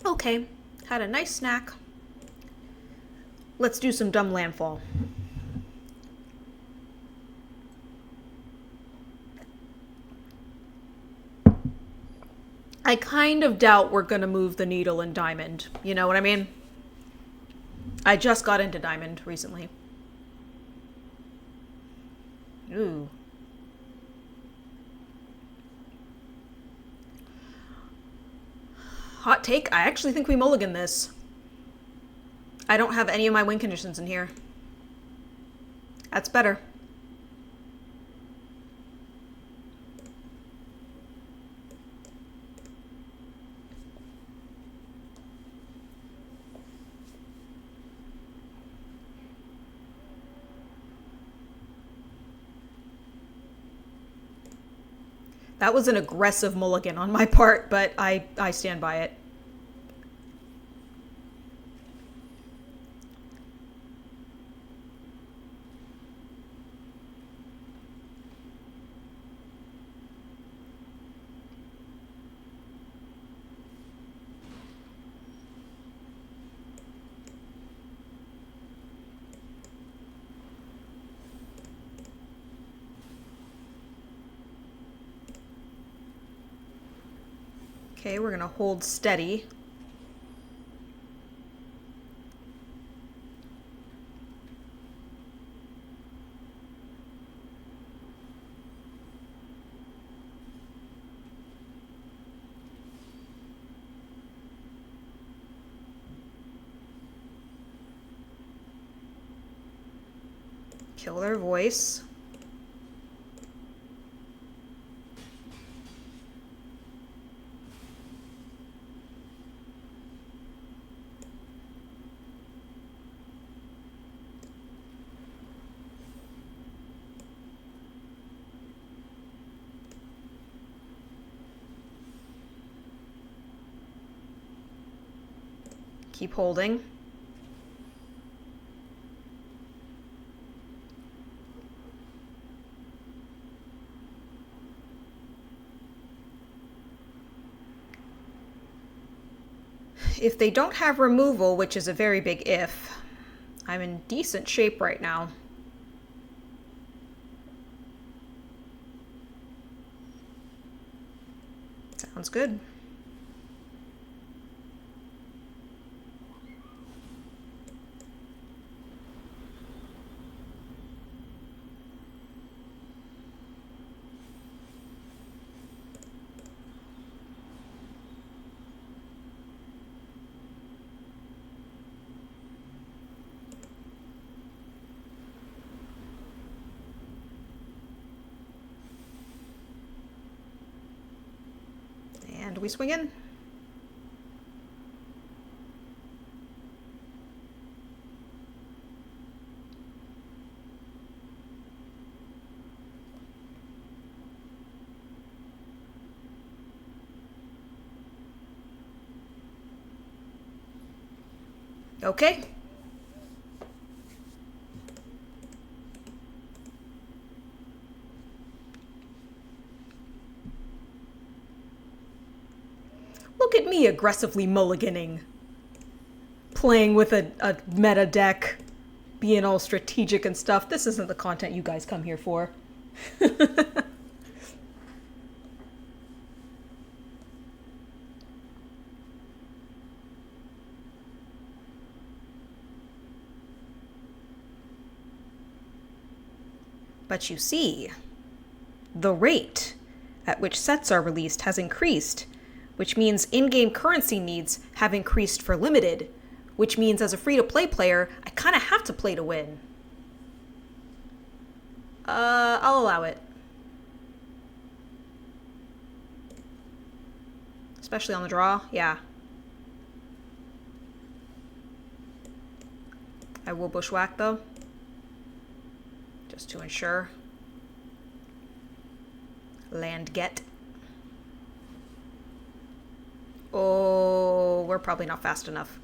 Okay, had a nice snack. Let's do some dumb landfall. I kind of doubt we're gonna move the needle in Diamond. You know what I mean? I just got into Diamond recently. Ooh. Hot take, I actually think we mulligan this. I don't have any of my win conditions in here. That's better. That was an aggressive mulligan on my part, but I stand by it. Okay, we're gonna hold steady. Kill their voice. Keep holding. If they don't have removal, which is a very big if, I'm in decent shape right now. Sounds good. And we swing in. Okay. Look at me aggressively mulliganing. Playing with a meta deck. Being all strategic and stuff. This isn't the content you guys come here for. But you see, the rate at which sets are released has increased, which means in-game currency needs have increased for limited, which means as a free-to-play player, I kind of have to play to win. I'll allow it. Especially on the draw, yeah. I will bushwhack though. Just to ensure. Land get. Oh, we're probably not fast enough.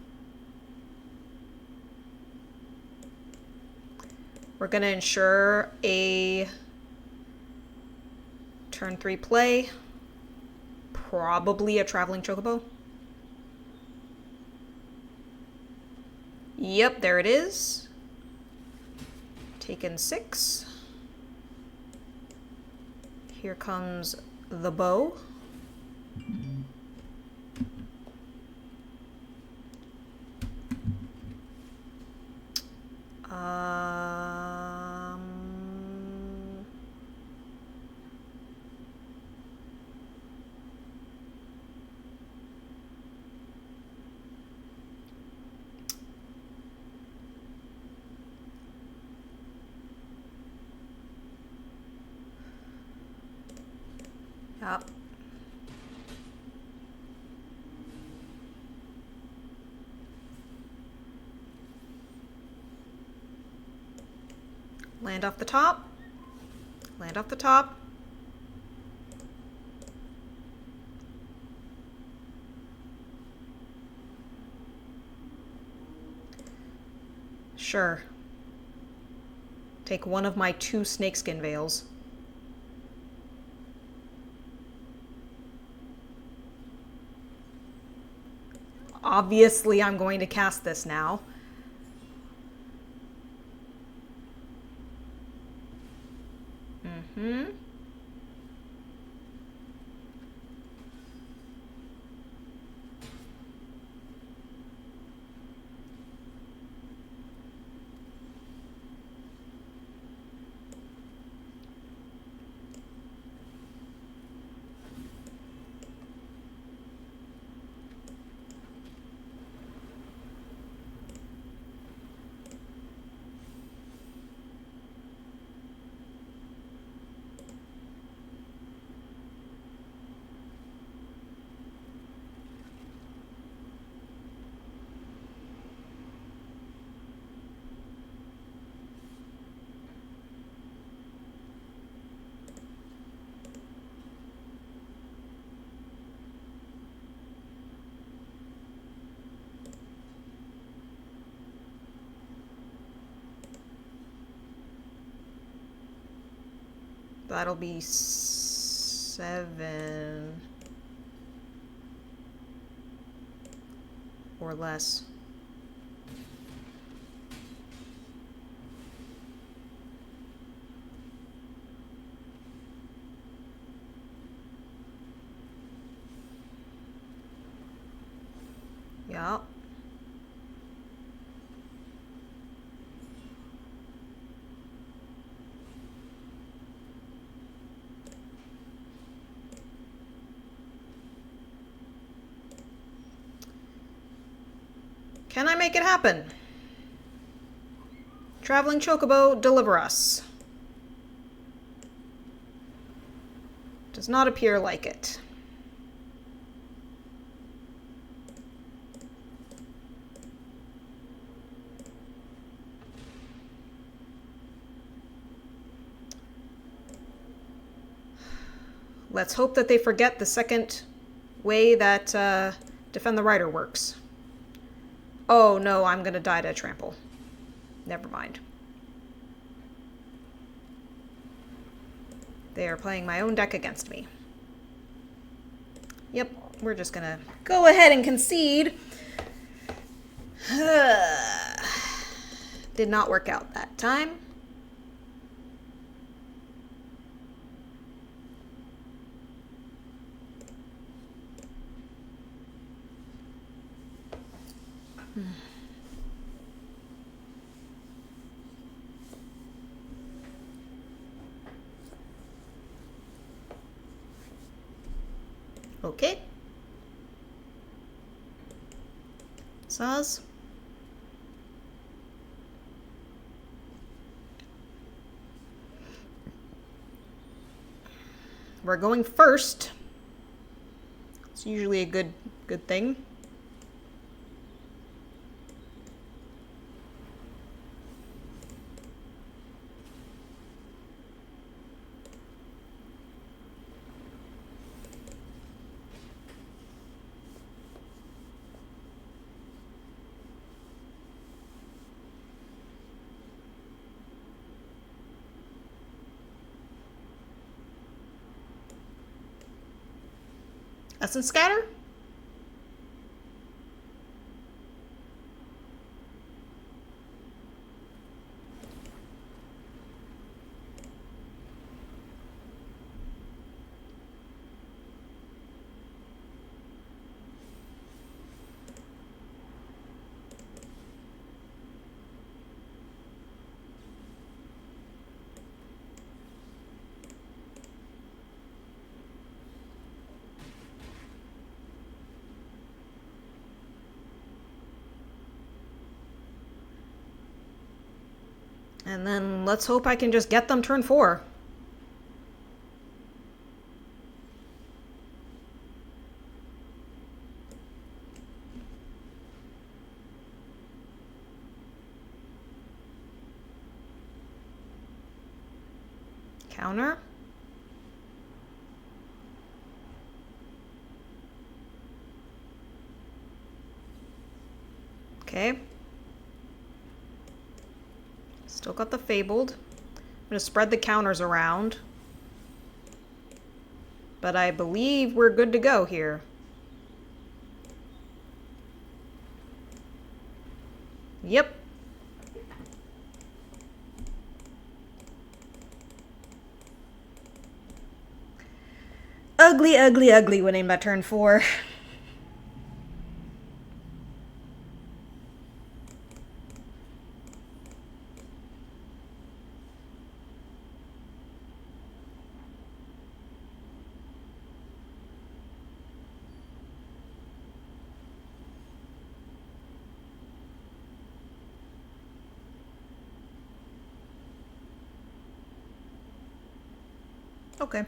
We're gonna ensure a turn 3 play. Probably a traveling chocobo. Yep, there it is. Taken 6. Here comes the bow. Yep. Land off the top. Land off the top. Sure. Take one of my 2 snakeskin veils. Obviously, I'm going to cast this now. That'll be 7 or less. Yeah. Can I make it happen? Traveling Chocobo, deliver us. Does not appear like it. Let's hope that they forget the second way that Defend the Rider works. Oh no, I'm gonna die to trample. Never mind. They are playing my own deck against me. Yep, we're just gonna go ahead and concede. Did not work out that time. Okay. Saz. We're going first. It's usually a good thing. Essence Scatter? And then let's hope I can just get them turn 4. Counter. Okay. Still got the Fabled. I'm going to spread the counters around. But I believe we're good to go here. Yep. Ugly, ugly, ugly winning by turn 4. Okay.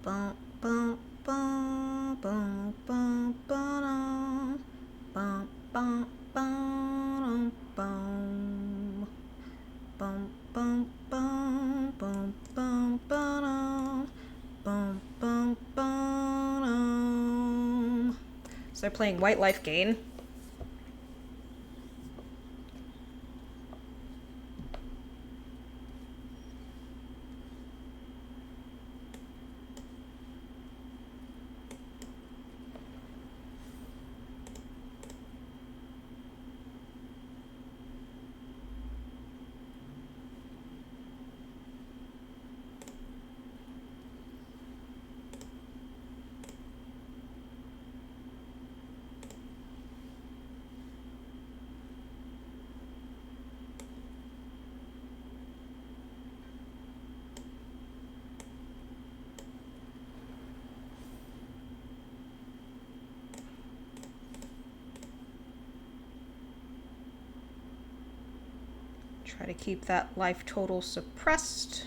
Bum, bum, bum, bum, bum, bum, bum, bum, bum, bum. Bum, bum, bum, bum, bum, bum, bum, bum, bum. So they're playing White Life Gain. Try to keep that life total suppressed.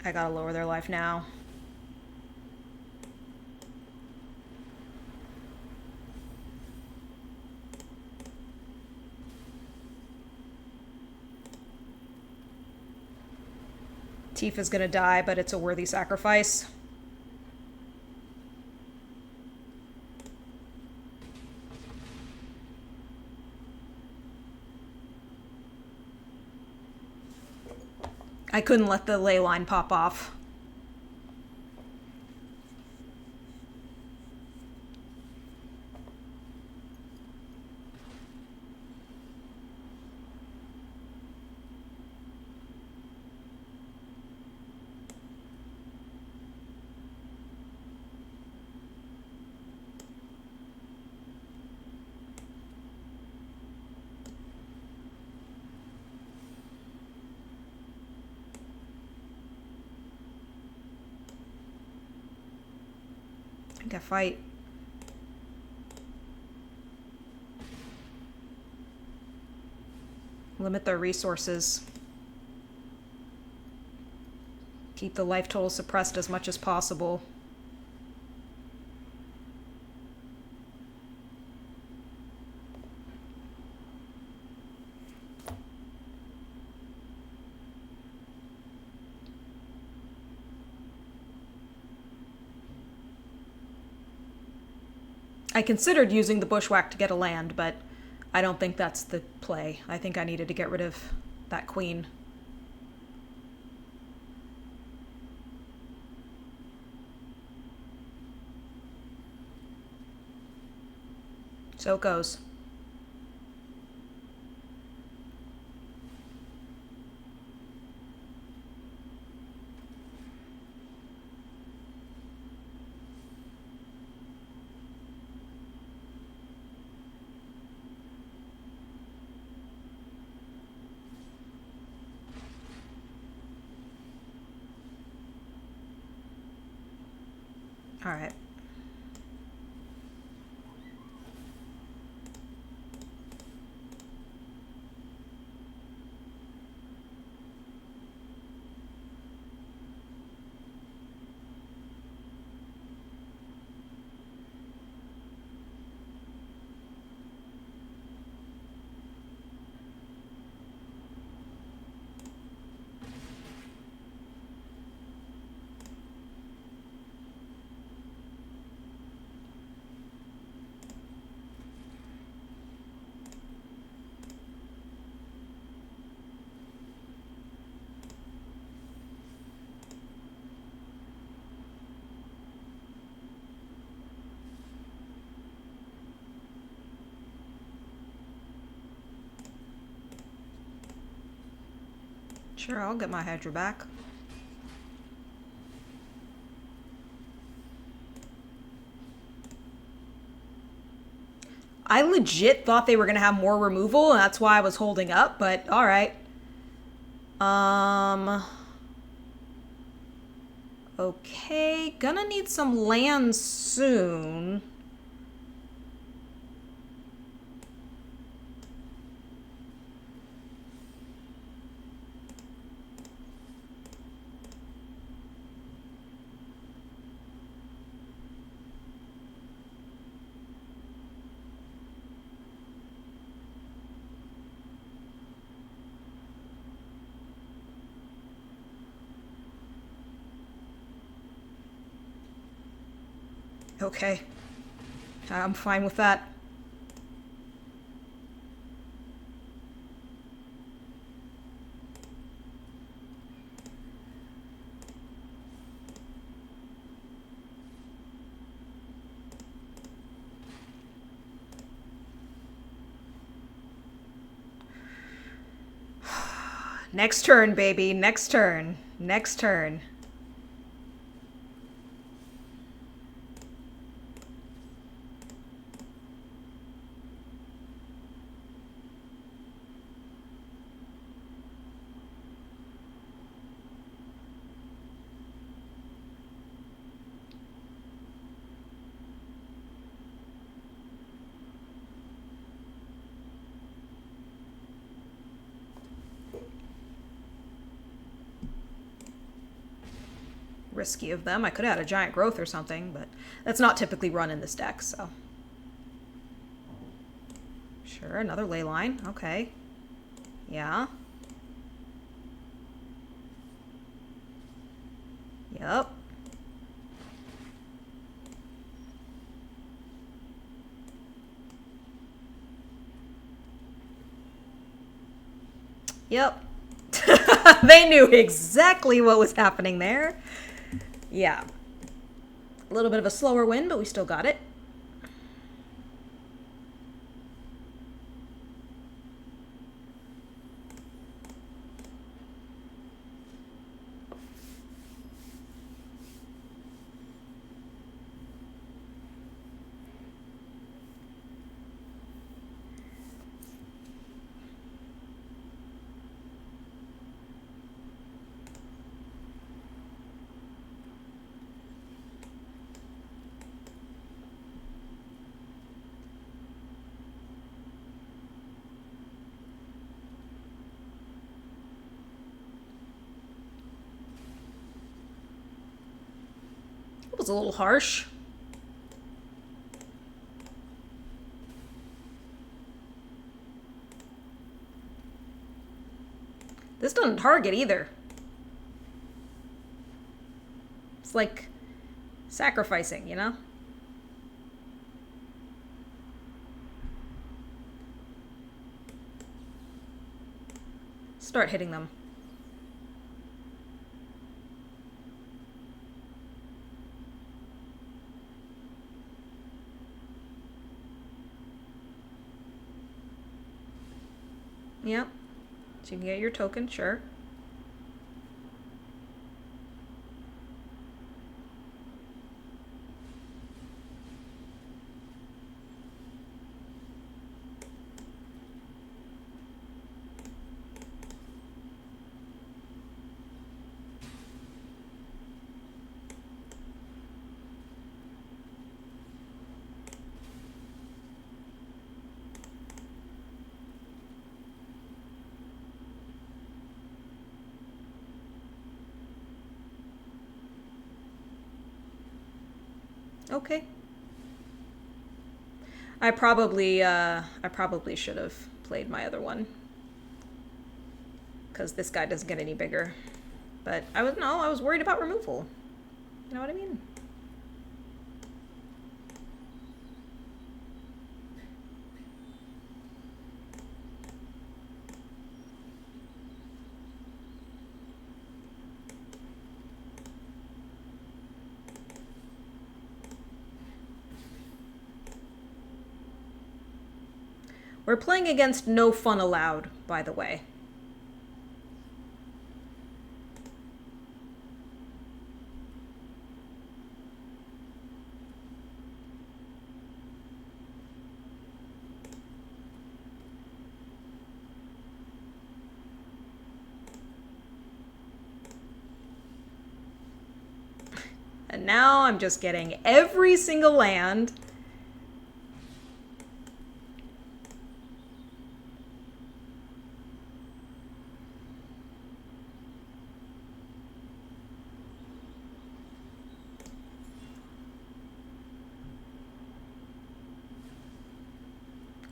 I gotta lower their life now. Tifa's gonna die, but it's a worthy sacrifice. I couldn't let the ley line pop off. I think I fight. Limit their resources. Keep the life total suppressed as much as possible. I considered using the bushwhack to get a land, but I don't think that's the play. I think I needed to get rid of that queen. So it goes. All right. Sure, I'll get my Hydra back. I legit thought they were going to have more removal, and that's why I was holding up, but alright. Okay, gonna need some land soon. Okay. I'm fine with that. Next turn, baby. Next turn. Next turn. Risky of them. I could have had a giant growth or something, but that's not typically run in this deck, so. Sure, another ley line. Okay. Yeah. Yep. Yep. They knew exactly what was happening there. Yeah. A little bit of a slower win, but we still got it. It was a little harsh. This doesn't target either. It's like sacrificing, you know? Start hitting them. Yep. So you can get your token, sure. Okay. I probably should have played my other one. Because this guy doesn't get any bigger. But I was worried about removal. You know what I mean? We're playing against no fun allowed, by the way. And now I'm just getting every single land.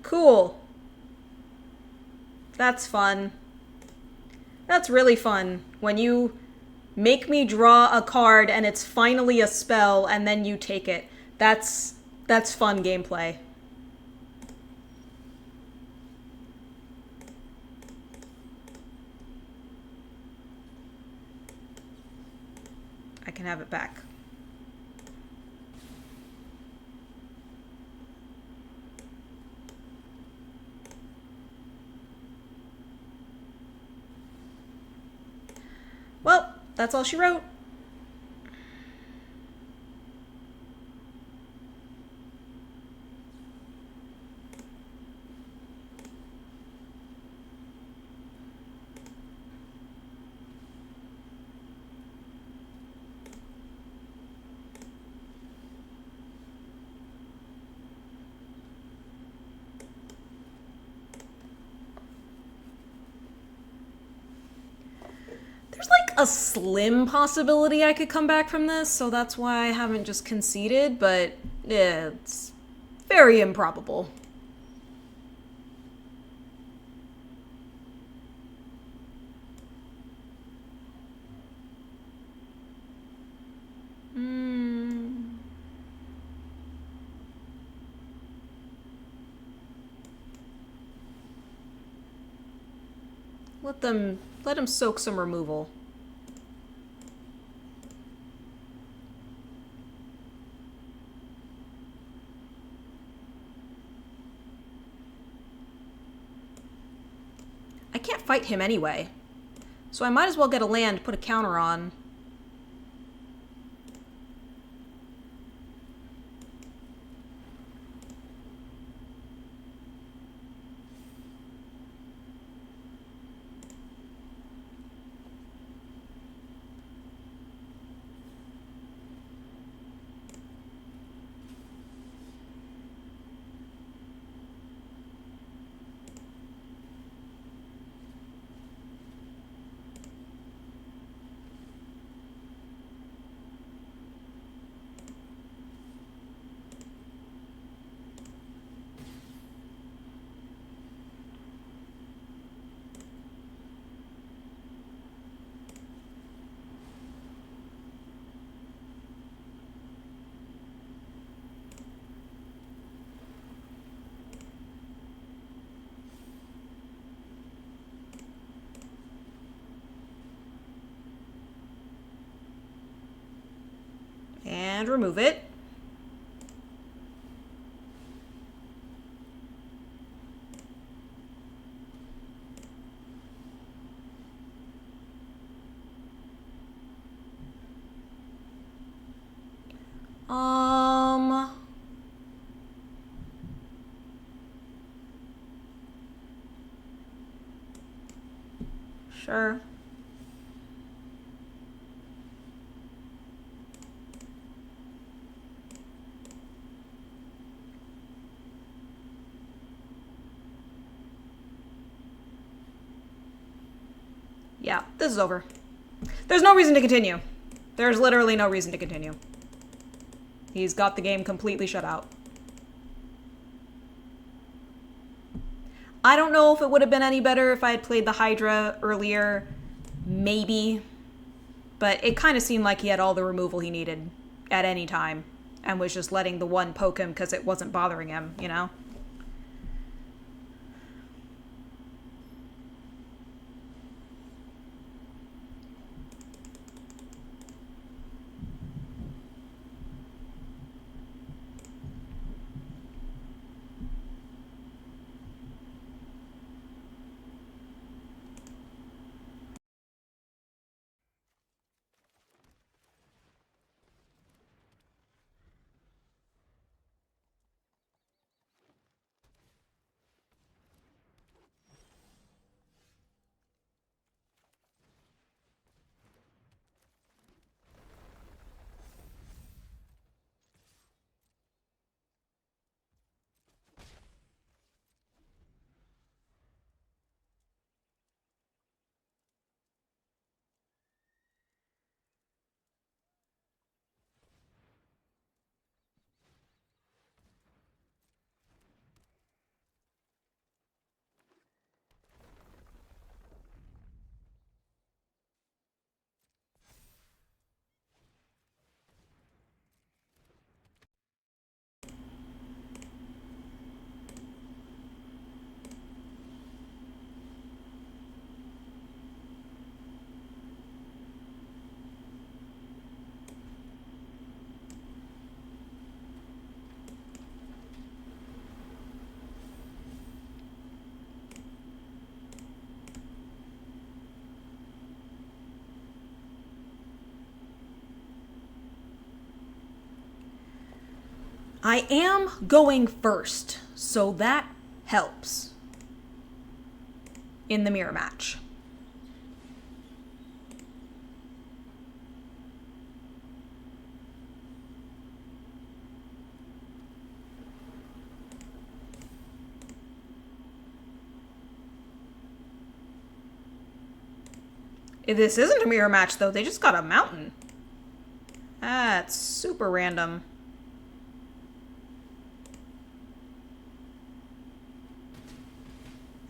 Cool. That's fun. That's really fun. When you make me draw a card and it's finally a spell and then you take it. That's fun gameplay. I can have it back. Well, that's all she wrote. There's like a slim possibility I could come back from this, so that's why I haven't just conceded, but it's very improbable. Let him soak some removal. I can't fight him anyway, so I might as well get a land, put a counter on. And remove it. Sure. Yeah, this is over. There's no reason to continue. There's literally no reason to continue. He's got the game completely shut out. I don't know if it would have been any better if I had played the Hydra earlier. Maybe. But it kind of seemed like he had all the removal he needed at any time and was just letting the one poke him because it wasn't bothering him, you know? I am going first, so that helps in the mirror match. If this isn't a mirror match, though, they just got a mountain. That's super random.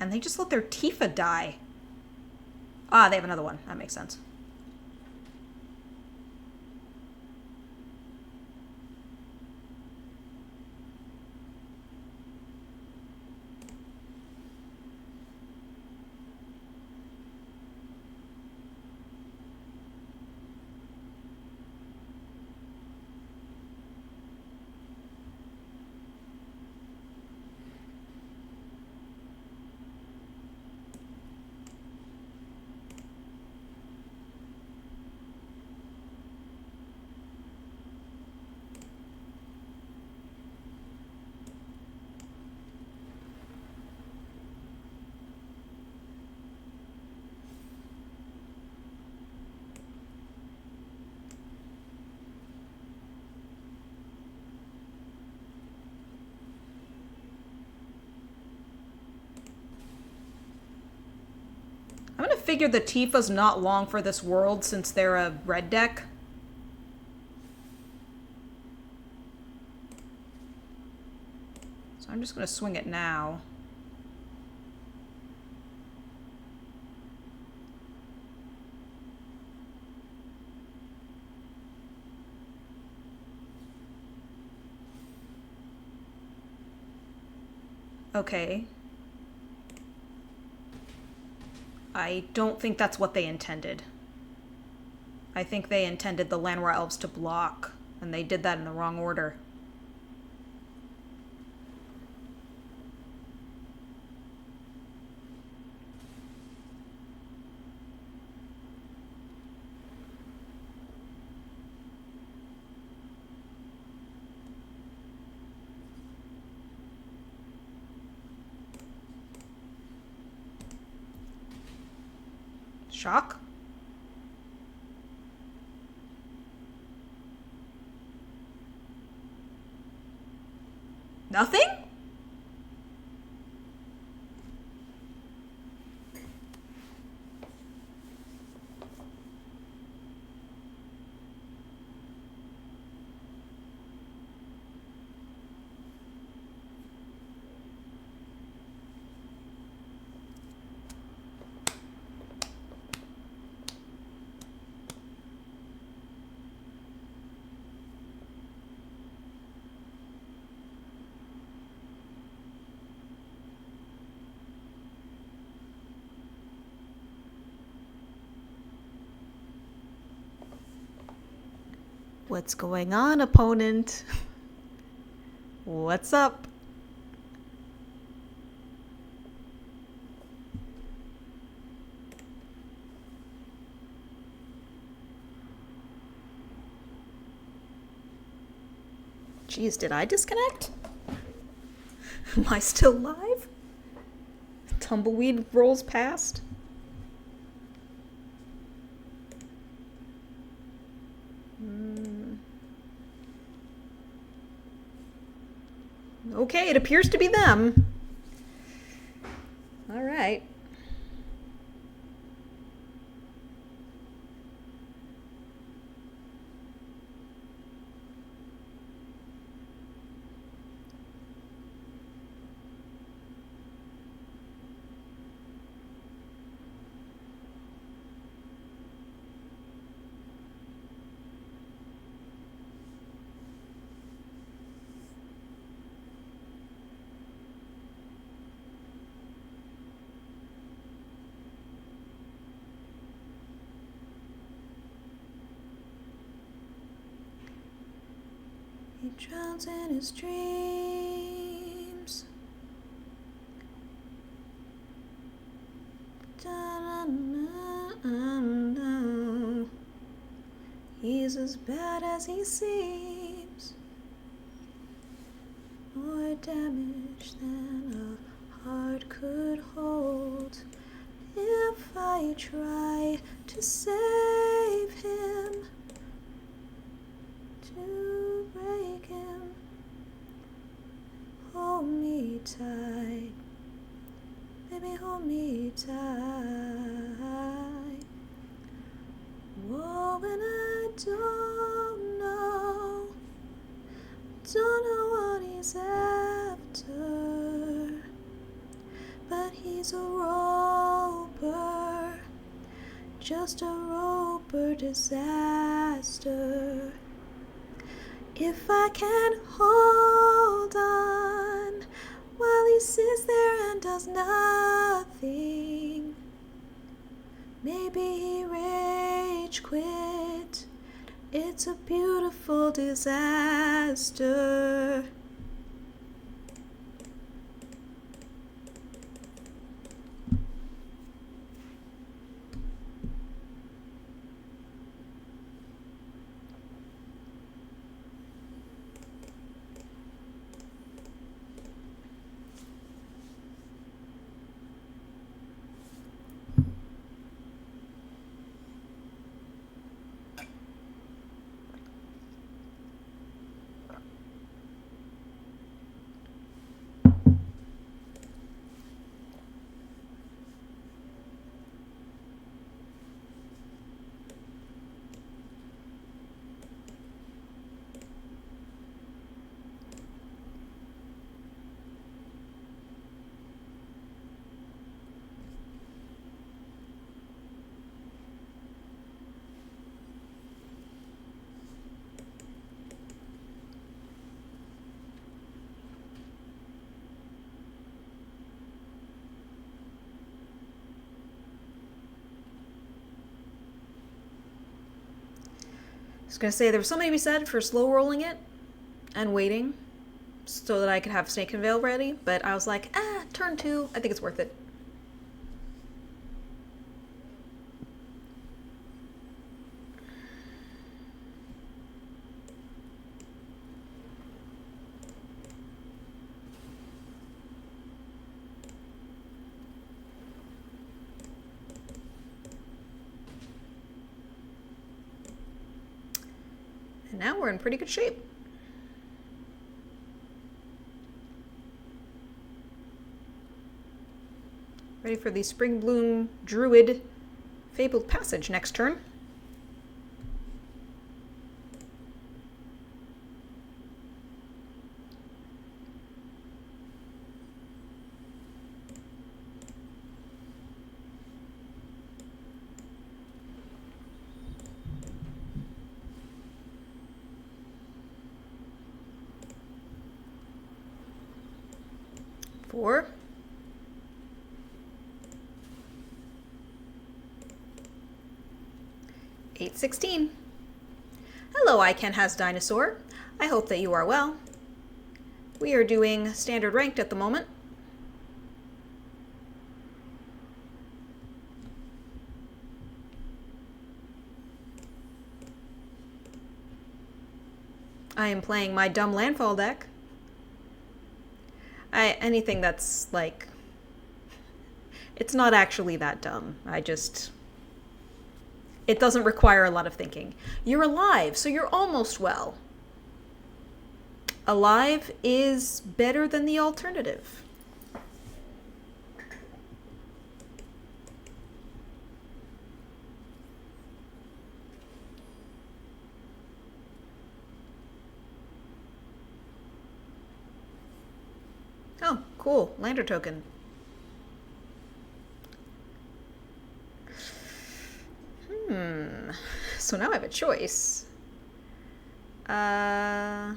And they just let their Tifa die. Ah, they have another one. That makes sense. I'm gonna figure the Tifa's not long for this world since they're a red deck. So I'm just gonna swing it now. Okay. I don't think that's what they intended. I think they intended the Llanowar Elves to block. And they did that in the wrong order. Shock? Nothing? What's going on, opponent? What's up? Jeez, did I disconnect? Am I still live? Tumbleweed rolls past. Okay, it appears to be them. All right. He drowns in his dreams. He's as bad as he seems. More damage than a heart could hold. If I try to save him, to break him, hold me tight, baby, hold me tight. Whoa, and I don't know what he's after, but he's a roper, just a roper disaster. If I can hold on while he sits there and does nothing, maybe he rage quit. It's a beautiful disaster. was gonna say there was something to be said for slow rolling it and waiting so that I could have Snake and Veil ready, but I was like, turn 2, I think it's worth it. And now we're in pretty good shape. Ready for the Spring Bloom Druid Fabled Passage next turn. Four. 816. Hello, Iken has Dinosaur. I hope that you are well. We are doing standard ranked at the moment. I am playing my dumb Landfall deck. Anything that's like, it's not actually that dumb. It doesn't require a lot of thinking. You're alive, so you're almost well. Alive is better than the alternative. Oh, cool. Lander token. So now I have a choice. We'll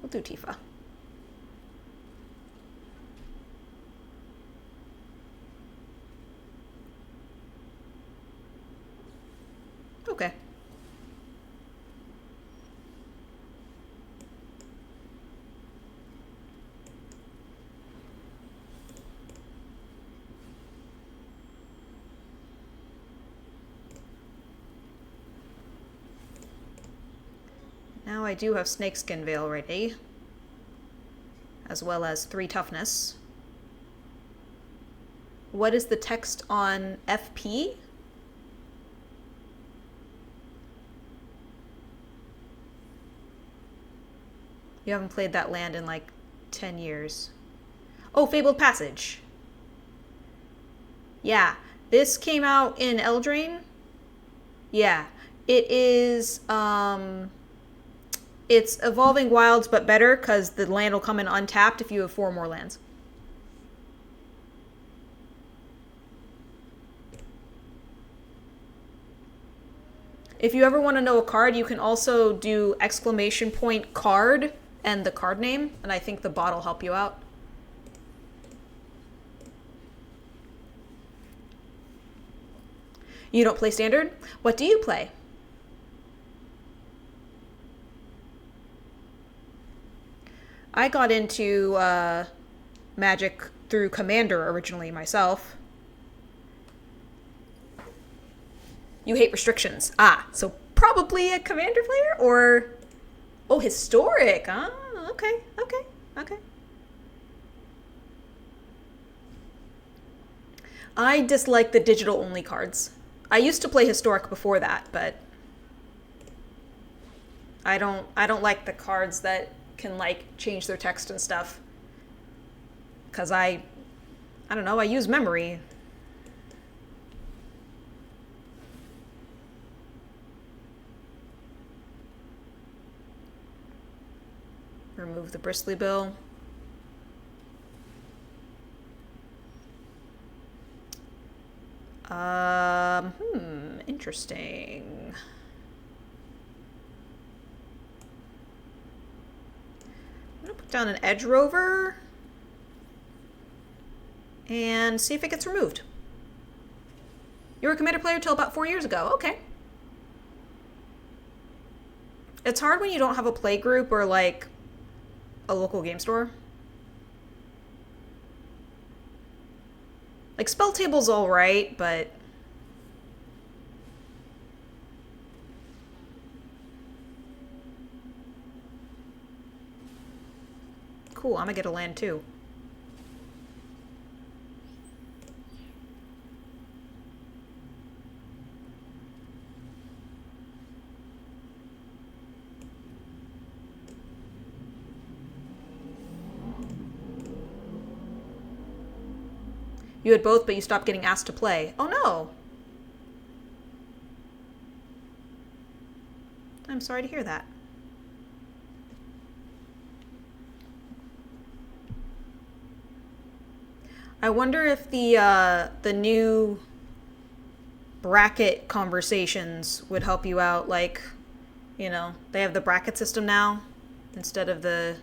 do Tifa. Okay. Now I do have Snakeskin Veil ready, as well as 3 toughness. What is the text on FP? You haven't played that land in like 10 years. Oh, Fabled Passage. Yeah, this came out in Eldraine. Yeah, it is, it's Evolving Wilds, but better, because the land will come in untapped if you have 4 more lands. If you ever want to know a card, you can also do ! card and the card name, and I think the bot will help you out. You don't play Standard? What do you play? I got into Magic through Commander originally myself. You hate restrictions. Ah, so probably a Commander player? Or... oh, Historic. Ah, okay. I dislike the digital-only cards. I used to play Historic before that, but... I don't like the cards that can like change their text and stuff, because I don't know, I use memory. Remove the Bristly Bill. Interesting. I'm gonna put down an Edge Rover and see if it gets removed. You were a Commander player till about 4 years ago. Okay. It's hard when you don't have a play group or like a local game store. Like spell table's all right, but cool. I'm gonna get a land too. You had both, but you stopped getting asked to play. Oh no! I'm sorry to hear that. I wonder if the new bracket conversations would help you out. Like, you know, they have the bracket system now instead of the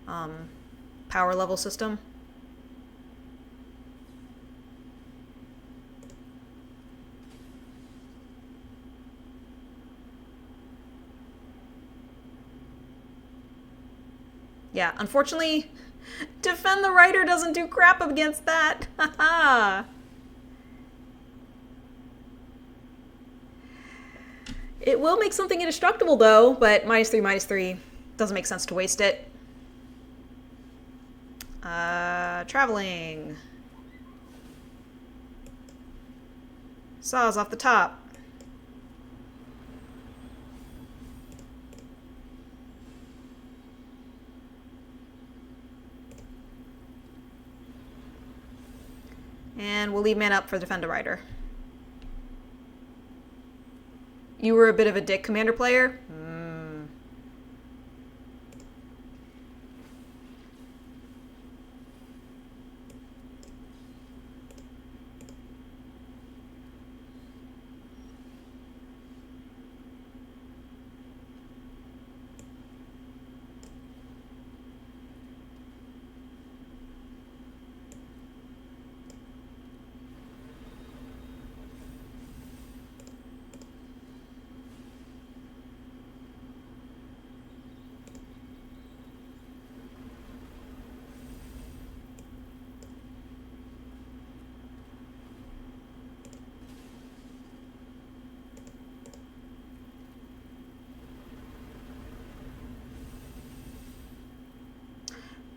power level system. Yeah, unfortunately, Defend the Writer doesn't do crap against that. Haha. It will make something indestructible, though, but -3/-3. Doesn't make sense to waste it. Traveling. Saws off the top. And we'll leave man up for Defend a Rider. You were a bit of a dick commander player?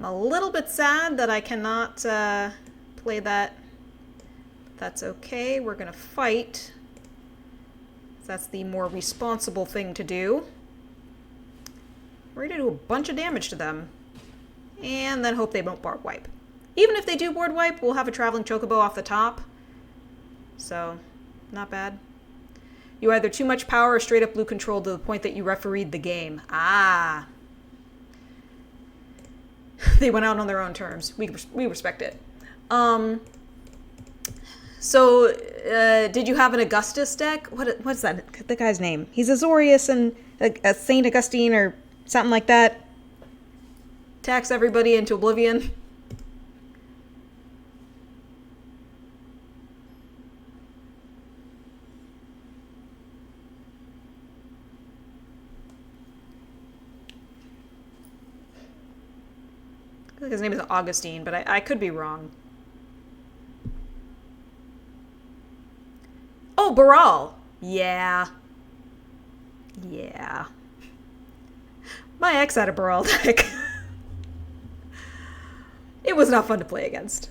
I'm a little bit sad that I cannot play that. That's okay. We're gonna fight. That's the more responsible thing to do. We're gonna do a bunch of damage to them. And then hope they won't board wipe. Even if they do board wipe, we'll have a traveling chocobo off the top. So, not bad. You either too much power or straight up blue control to the point that you refereed the game. Ah. They went out on their own terms. We respect it. So, did you have an Augustus deck? What's that? The guy's name? He's Azorius and a Saint Augustine or something like that. Tax everybody into oblivion. I think his name is Augustine, but I could be wrong. Oh, Baral. Yeah. Yeah. My ex had a Baral deck. It was not fun to play against.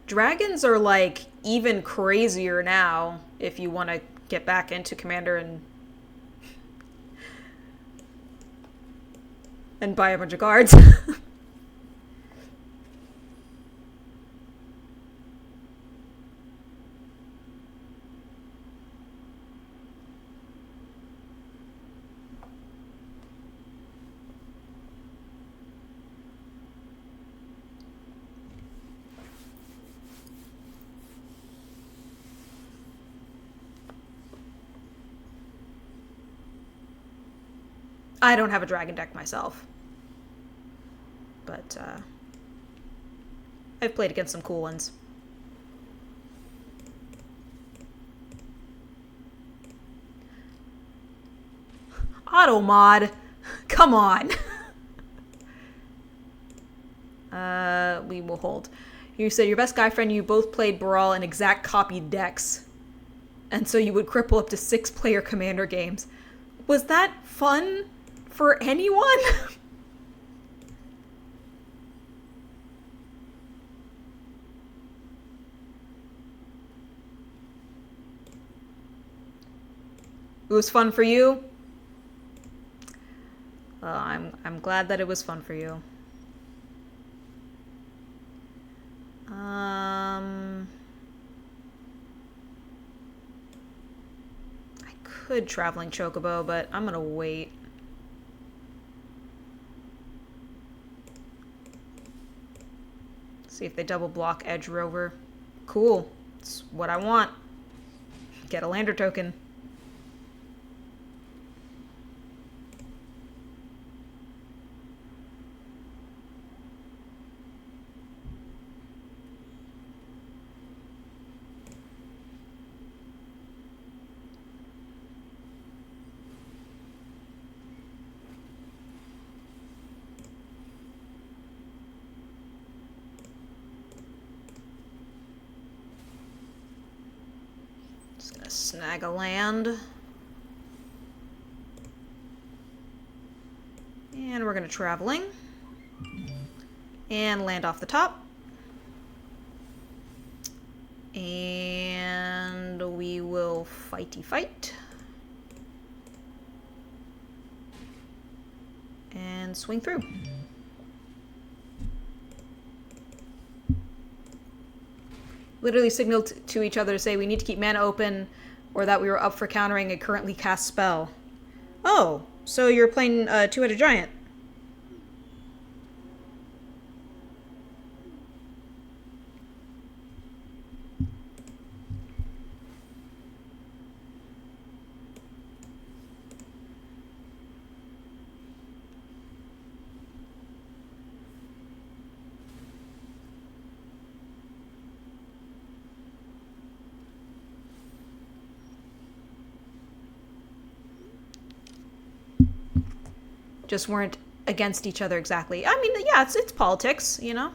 Dragons are like even crazier now if you want to get back into Commander and buy a bunch of cards. I don't have a dragon deck myself. But, I've played against some cool ones. Auto mod. Come on. We will hold. You said your best guy friend, you both played Brawl in exact copied decks. And so you would cripple up to 6-player commander games. Was that fun for anyone? It was fun for you? Well, I'm glad that it was fun for you. I could Traveling Chocobo, but I'm gonna wait. See if they double block Edge Rover. Cool. It's what I want. Get a lander token. Just gonna snag a land. And we're gonna Traveling. And land off the top. And we will fighty fight. And swing through. Literally signaled to each other to say we need to keep mana open or that we were up for countering a currently cast spell. Oh, so you're playing Two-Headed Giant. Just weren't against each other exactly. I mean, yeah, it's politics, you know?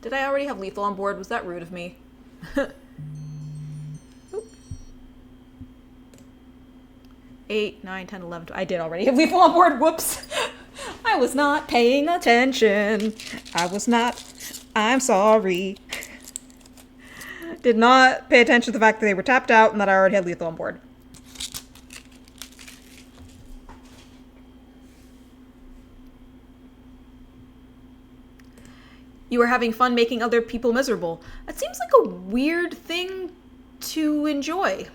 Did I already have lethal on board? Was that rude of me? 8, 9, 10, 11, 12. I did already have lethal on board. Whoops. I was not paying attention. I was not. I'm sorry. Did not pay attention to the fact that they were tapped out and that I already had lethal on board. You are having fun making other people miserable. That seems like a weird thing to enjoy.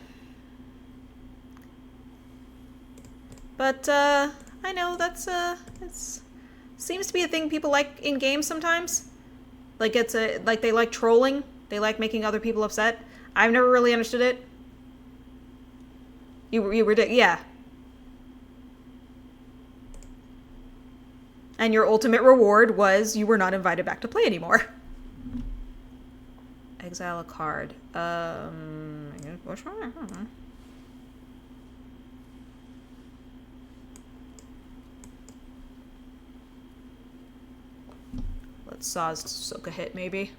But, I know that's, it's seems to be a thing people like in games sometimes. Like like they like trolling. They like making other people upset. I've never really understood it. You were, yeah. And your ultimate reward was you were not invited back to play anymore. Exile a card. What's wrong? Let's Saw's soak a hit, maybe.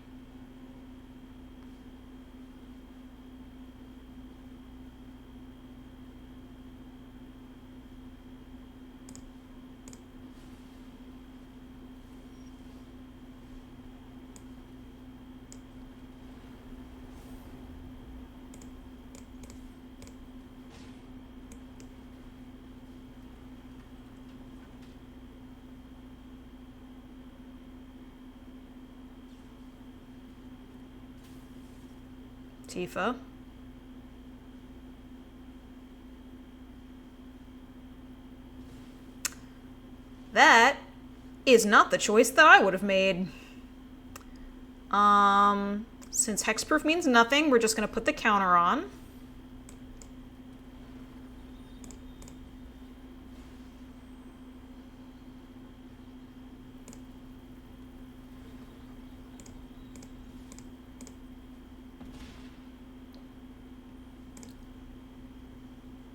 Tifa. That is not the choice that I would have made. Since hexproof means nothing, we're just gonna put the counter on.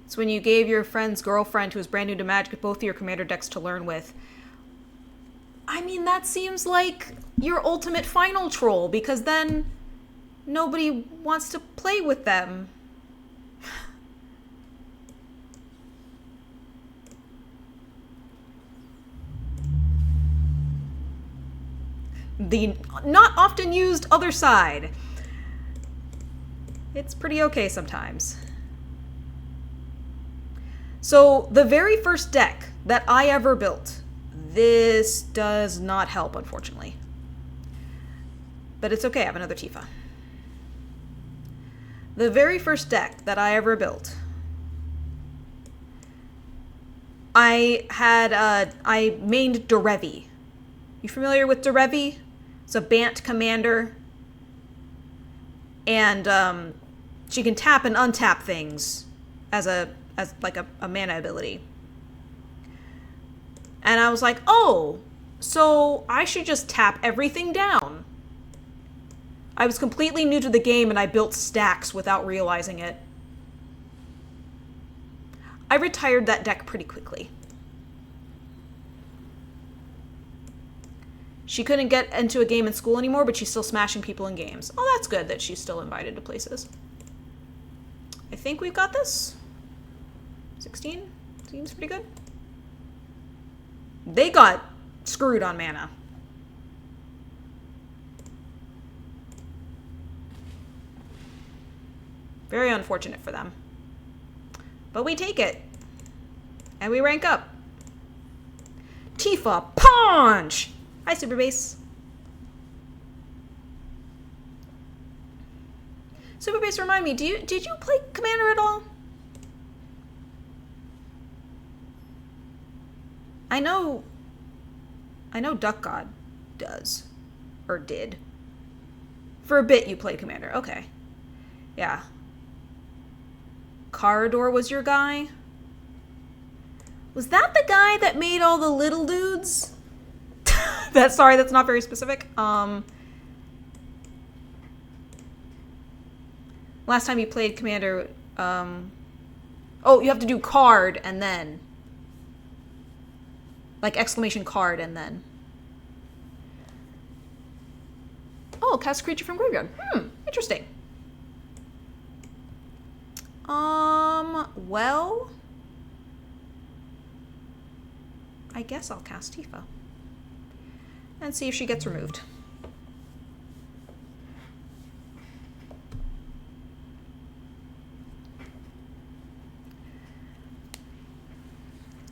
It's when you gave your friend's girlfriend, who was brand new to Magic, both of your commander decks to learn with. I mean, that seems like your ultimate final troll, because then nobody wants to play with them. The not often used other side. It's pretty okay sometimes. So the very first deck that I ever built, this does not help, unfortunately. But it's okay, I have another Tifa. The very first deck that I ever built, I mained Derevi. You familiar with Derevi? It's a Bant commander. And she can tap and untap things as like a mana ability. And I was like, oh, so I should just tap everything down. I was completely new to the game and I built stacks without realizing it. I retired that deck pretty quickly. She couldn't get into a game in school anymore, but she's still smashing people in games. Oh, that's good that she's still invited to places. I think we've got this. 16? Seems pretty good. They got screwed on mana. Very unfortunate for them. But we take it. And we rank up. Tifa Punch! Hi, Super Base. Super Base, remind me, did you play Commander at all? I know Duck God does. Or did. For a bit you played Commander. Okay. Yeah. Corridor was your guy? Was that the guy that made all the little dudes? Sorry, that's not very specific. Last time you played Commander, oh, you have to do card and then. Like exclamation card and then. Oh, cast a creature from graveyard. Interesting. Well, I guess I'll cast Tifa. And see if she gets removed.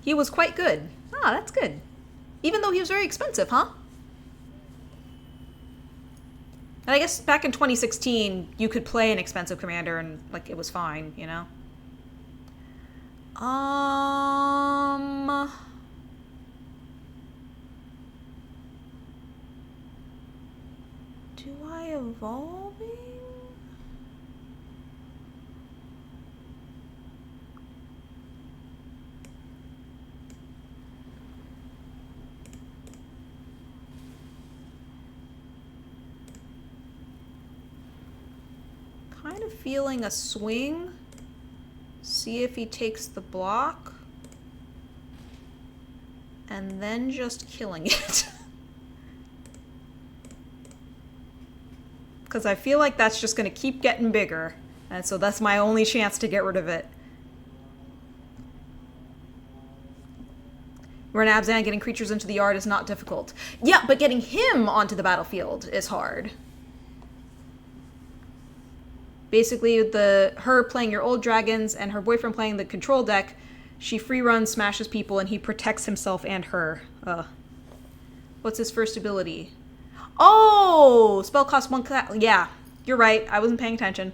He was quite good. Ah, that's good. Even though he was very expensive, huh? And I guess back in 2016, you could play an expensive commander and, like, it was fine, you know? Do I evolving? Kind of feeling a swing. See if he takes the block. And then just killing it. Because I feel like that's just going to keep getting bigger. And so that's my only chance to get rid of it. Run Abzan, getting creatures into the yard is not difficult. Yeah, but getting him onto the battlefield is hard. Basically, her playing your old dragons and her boyfriend playing the control deck, she free runs, smashes people, and he protects himself and her. What's his first ability? Oh! Spell costs 1... Yeah, you're right. I wasn't paying attention.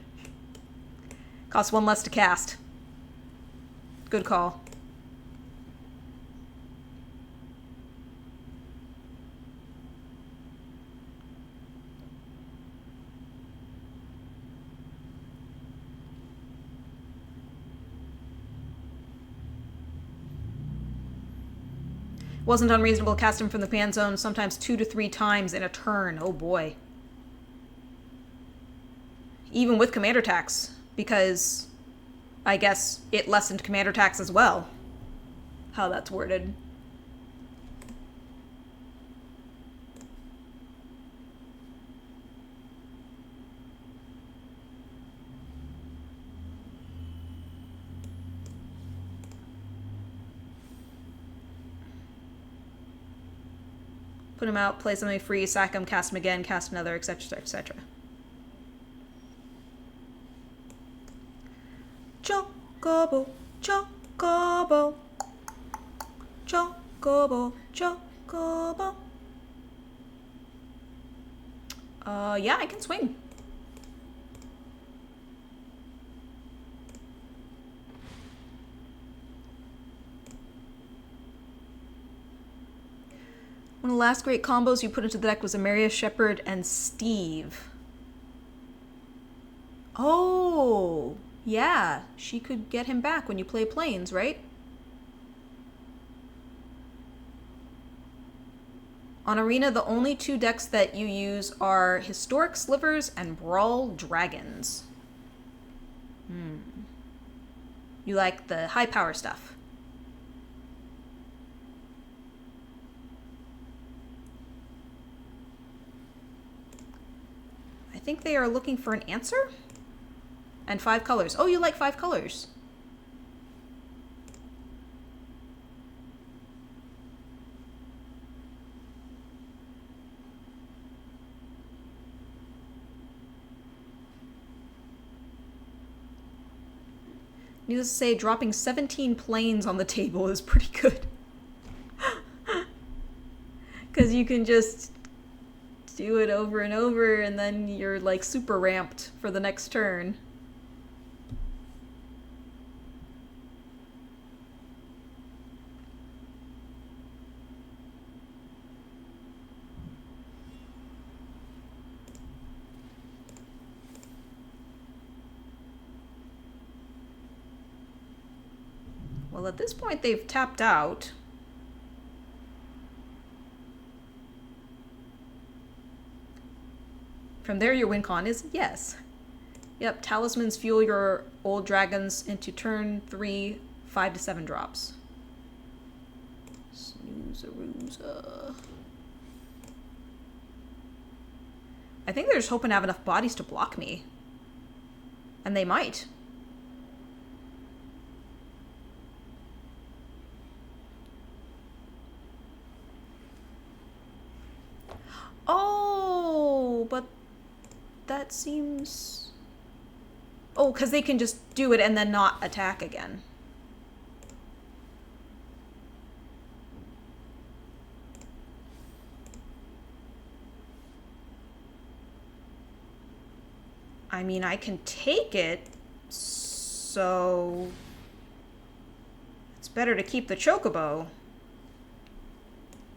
Costs 1 less to cast. Good call. Wasn't unreasonable to cast him from the command zone sometimes 2 to 3 times in a turn. Oh boy. Even with commander attacks, because I guess it lessened commander tax as well. How that's worded. Put him out, play something free, sack him, cast him again, cast another, etc., etc. Chocobo, chocobo, chocobo, chocobo. Yeah, I can swing. One of the last great combos you put into the deck was Amaria, Shepherd, and Steve. Oh, yeah. She could get him back when you play Plains, right? On Arena, the only two decks that you use are Historic Slivers and Brawl Dragons. You like the high power stuff. I think they are looking for an answer? And 5 colors. Oh, you like 5 colors. Needless to say, dropping 17 planes on the table is pretty good. Because you can just do it over and over, and then you're like super ramped for the next turn. Well, at this point, they've tapped out. From there, your win con is yes. Yep, talismans fuel your old dragons into turn 3, 5 to 7 drops. Snoozerooza. I think they're just hoping to have enough bodies to block me. And they might. Oh, but that seems... Oh, because they can just do it and then not attack again. I mean, I can take it, so... It's better to keep the chocobo.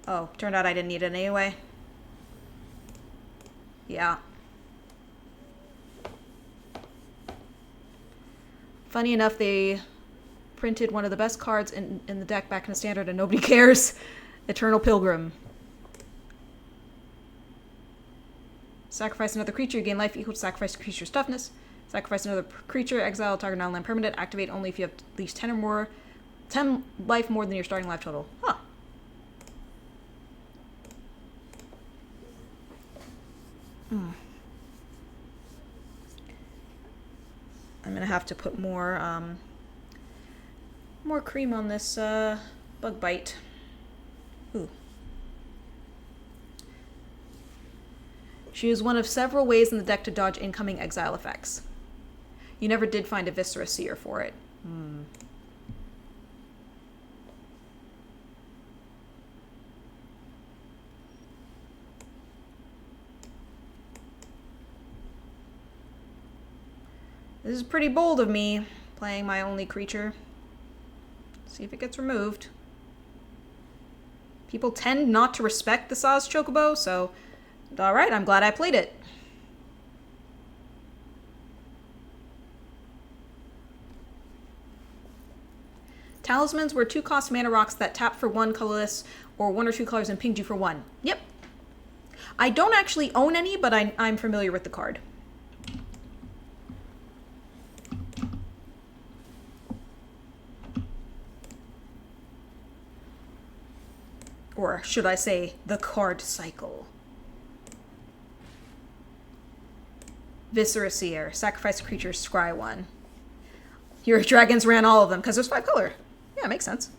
Oh, turned out I didn't need it anyway. Yeah. Funny enough, they printed one of the best cards in the deck back in the standard and nobody cares. Eternal Pilgrim. Sacrifice another creature, you gain life equal to sacrifice a creature's toughness. Sacrifice another creature, exile target non-land permanent, activate only if you have at least 10 life more than your starting life total. Huh. I'm gonna have to put more cream on this bug bite. Ooh. She is one of several ways in the deck to dodge incoming exile effects. You never did find a Viscera Seer for it. This is pretty bold of me, playing my only creature. See if it gets removed. People tend not to respect the Saz Chocobo, so... Alright, I'm glad I played it. Talismans were 2-cost mana rocks that tap for 1 colorless or 1 or 2 colors and pinged you for 1. Yep. I don't actually own any, but I'm familiar with the card. Or should I say, the card cycle. Viscera Seer. Sacrifice a creature, scry 1. Your dragons ran all of them, because there's 5 color. Yeah, makes sense.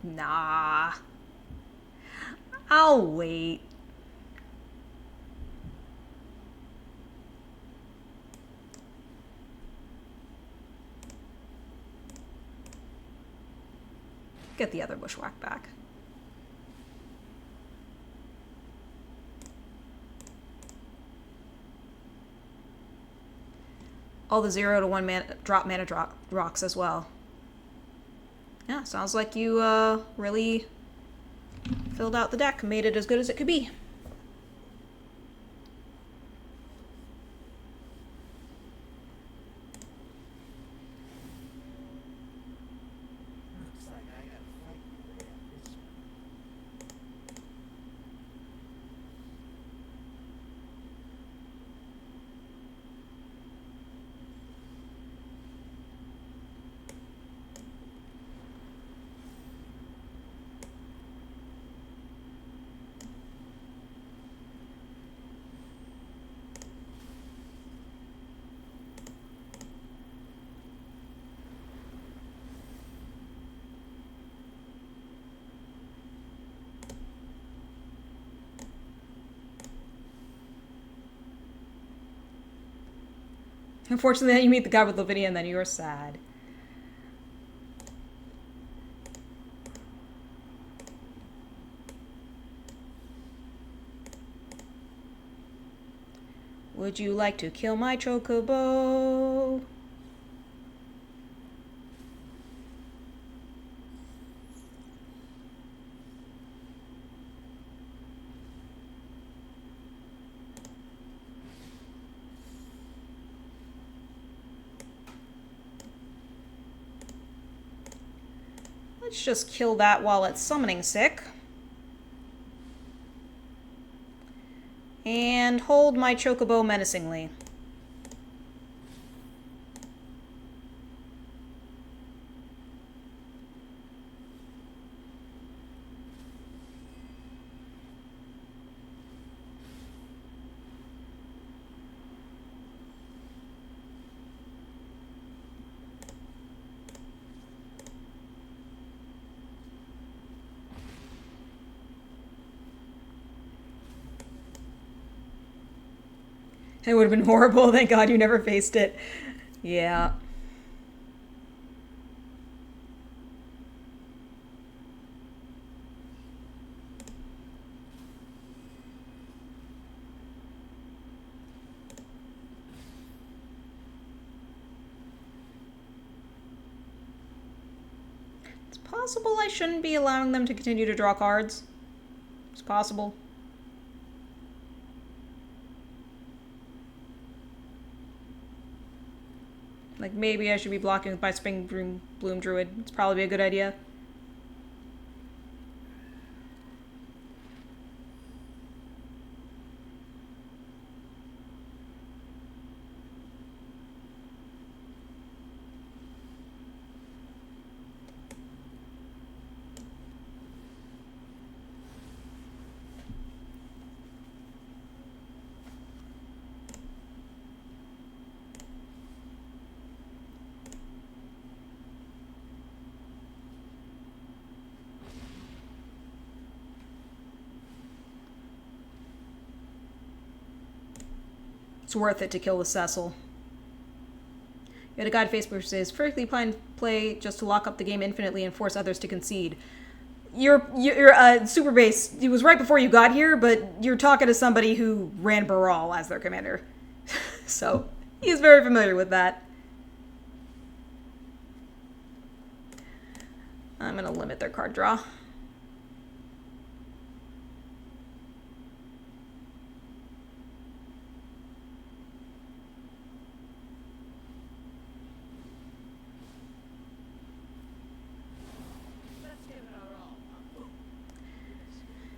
Nah. I'll wait. Get the other bushwhack back. All the 0 to 1 mana drop rocks as well. Yeah, sounds like you really filled out the deck, made it as good as it could be. Unfortunately, you meet the guy with Lavinia and then you're sad. Would you like to kill my chocobo? Let's just kill that while it's summoning sick. And hold my chocobo menacingly. It would have been horrible. Thank God you never faced it. Yeah. It's possible I shouldn't be allowing them to continue to draw cards. It's possible. Like, maybe I should be blocking with my Spring Bloom Druid. It's probably a good idea. It's worth it to kill the Cecil. You had a guy on Facebook who says, perfectly fine play just to lock up the game infinitely and force others to concede. Your super base. It was right before you got here, but you're talking to somebody who ran Baral as their commander, so he's very familiar with that. I'm gonna limit their card draw.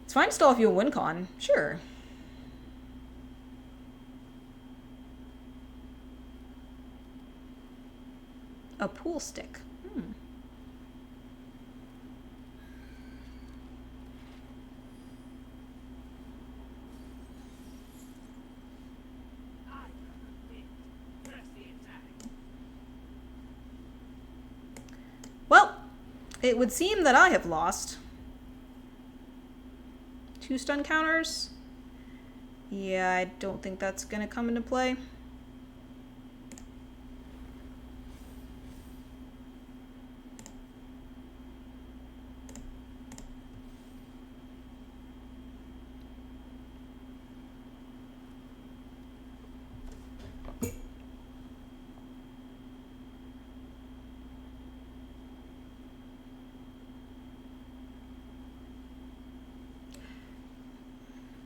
It's fine to still have you a win con. Sure. A pool stick. Well, it would seem that I have lost. 2 stun counters? Yeah, I don't think that's gonna come into play.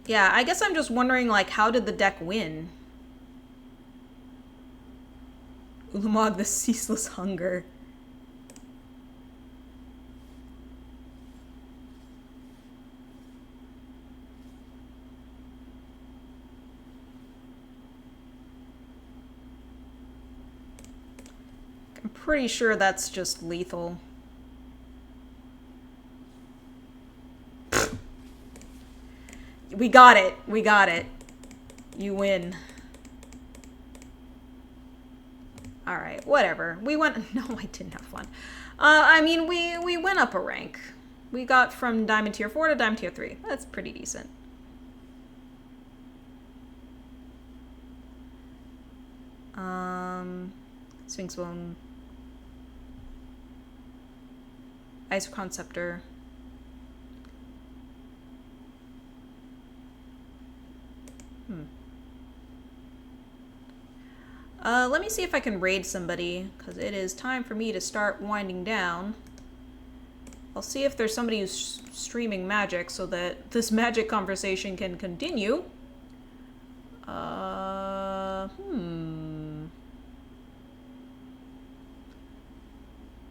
Yeah, I guess I'm just wondering, like, how did the deck win? Ulamog, the Ceaseless Hunger. I'm pretty sure that's just lethal. We got it. We got it. You win. Alright, whatever. We went... No, I didn't have fun. I mean, we went up a rank. We got from Diamond Tier 4 to Diamond Tier 3. That's pretty decent. Sphinx Bone. Isochron Scepter. Let me see if I can raid somebody, because it is time for me to start winding down. I'll see if there's somebody who's streaming magic so that this magic conversation can continue.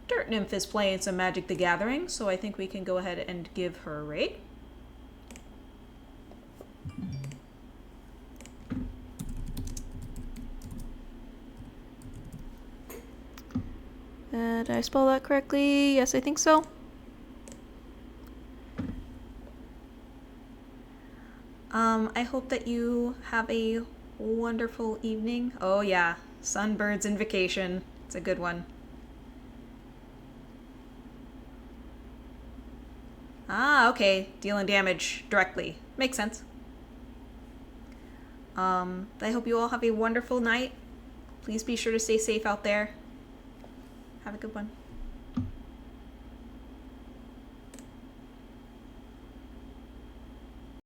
Dirt Nymph is playing some Magic the Gathering, so I think we can go ahead and give her a raid. Did I spell that correctly? Yes, I think so. I hope that you have a wonderful evening. Oh yeah, Sunbird's Invocation. It's a good one. Ah, okay. Dealing damage directly. Makes sense. I hope you all have a wonderful night. Please be sure to stay safe out there. Have a good one.